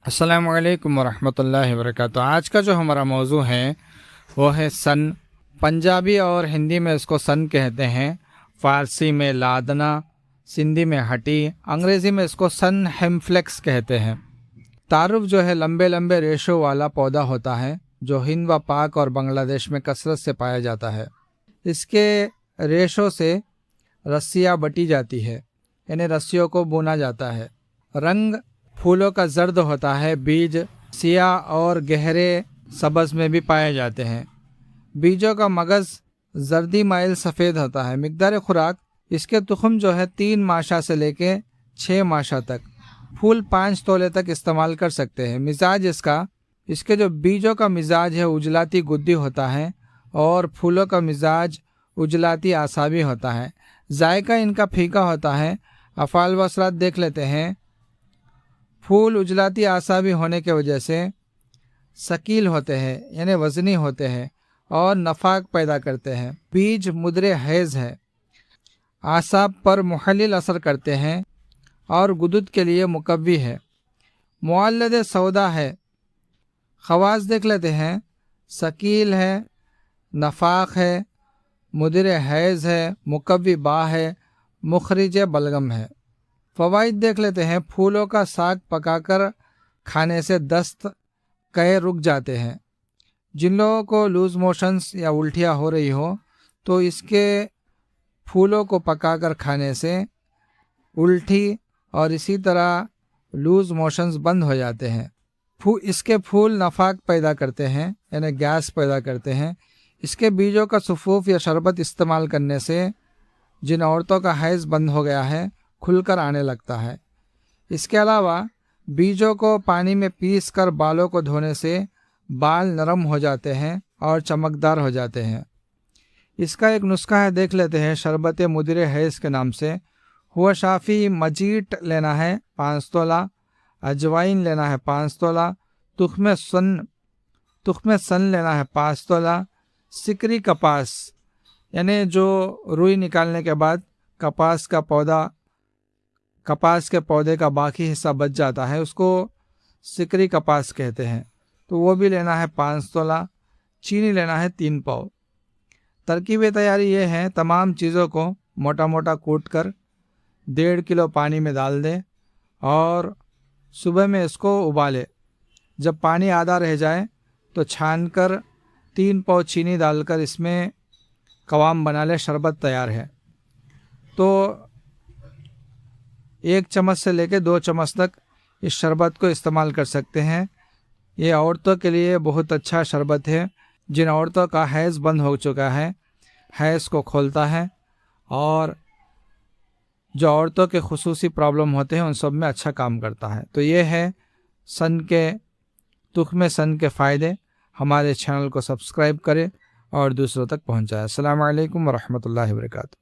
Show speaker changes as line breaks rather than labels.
السلام علیکم ورحمۃ اللہ وبرکاتہ۔ آج کا جو ہمارا موضوع ہے وہ ہے سن۔ پنجابی اور ہندی میں اس کو سن کہتے ہیں، فارسی میں لادنا، سندھی میں ہٹی، انگریزی میں اس کو سن ہیمفلیکس کہتے ہیں۔ تعارف جو ہے لمبے لمبے ریشوں والا پودا ہوتا ہے جو ہند و پاک اور بنگلہ دیش میں کثرت سے پایا جاتا ہے۔ اس کے ریشوں سے رسیاں بٹی جاتی ہے، یعنی رسیوں کو بونا جاتا ہے۔ رنگ پھولوں کا زرد ہوتا ہے، بیج سیاہ اور گہرے سبز میں بھی پائے جاتے ہیں۔ بیجوں کا مغز زردی مائل سفید ہوتا ہے۔ مقدار خوراک، اس کے تخم جو ہے 3 ماشا سے لے کے 6 ماشا تک، پھول 5 تولے تک استعمال کر سکتے ہیں۔ مزاج اس کے جو بیجوں کا مزاج ہے اجلاتی گدی ہوتا ہے اور پھولوں کا مزاج اجلاتی اعصابی ہوتا ہے۔ ذائقہ ان کا پھیکا ہوتا ہے۔ افعال و اثرات دیکھ لیتے ہیں۔ پھول اجلاتی اعصابی ہونے کی وجہ سے ثقیل ہوتے ہیں، یعنی وزنی ہوتے ہیں اور نفاق پیدا کرتے ہیں۔ بیج مدر حیض ہے، اعصاب پر محلل اثر کرتے ہیں اور غدد کے لیے مقوی ہے۔ مولد سودا ہے۔ خواص دیکھ لیتے ہیں۔ ثقیل ہے، نفاق ہے، مدر حیض ہے، مقوی با ہے، مخرج بلغم ہے۔ فوائد دیکھ لیتے ہیں۔ پھولوں کا ساگ پکا کر کھانے سے دست قے رک جاتے ہیں۔ جن لوگوں کو لوز موشنز یا الٹیاں ہو رہی ہو تو اس کے پھولوں کو پکا کر کھانے سے الٹی اور اسی طرح لوز موشنز بند ہو جاتے ہیں۔ اس کے پھول نفاق پیدا کرتے ہیں، یعنی گیس پیدا کرتے ہیں۔ اس کے بیجوں کا سفوف یا شربت استعمال کرنے سے جن عورتوں کا حیض بند ہو گیا ہے کھل کر آنے لگتا ہے۔ اس کے علاوہ بیجوں کو پانی میں پیس کر بالوں کو دھونے سے بال نرم ہو جاتے ہیں اور چمکدار ہو جاتے ہیں۔ اس کا ایک نسخہ ہے، دیکھ لیتے ہیں، شربت مدر حیض کے نام سے۔ ہوا شافی مجیٹ لینا ہے 5 تولہ، اجوائن لینا ہے 5 تولہ، تخم سن لینا ہے 5 تولہ، سکری کپاس، یعنی جو روئی نکالنے کے بعد کپاس کے پودے کا باقی حصہ بچ جاتا ہے، اس کو سکری کپاس کہتے ہیں، تو وہ بھی لینا ہے 5 تولہ۔ چینی لینا ہے 3 پاؤ۔ ترکیب تیاری یہ ہے، تمام چیزوں کو موٹا موٹا کوٹ کر 1.5 کلو پانی میں ڈال دیں اور صبح میں اس کو ابالے۔ جب پانی آدھا رہ جائے تو چھان کر 3 پاؤ چینی ڈال کر اس میں قوام بنا لے، شربت تیار ہے۔ تو 1 چمچ سے لے کے 2 چمچ تک اس شربت کو استعمال کر سکتے ہیں۔ یہ عورتوں کے لیے بہت اچھا شربت ہے۔ جن عورتوں کا حیض بند ہو چکا ہے، حیض کو کھولتا ہے، اور جو عورتوں کے خصوصی پرابلم ہوتے ہیں ان سب میں اچھا کام کرتا ہے۔ تو یہ ہے تخم سن کے فائدے۔ ہمارے چینل کو سبسکرائب کریں اور دوسروں تک پہنچائیں۔ السلام علیکم ورحمۃ اللہ وبرکاتہ۔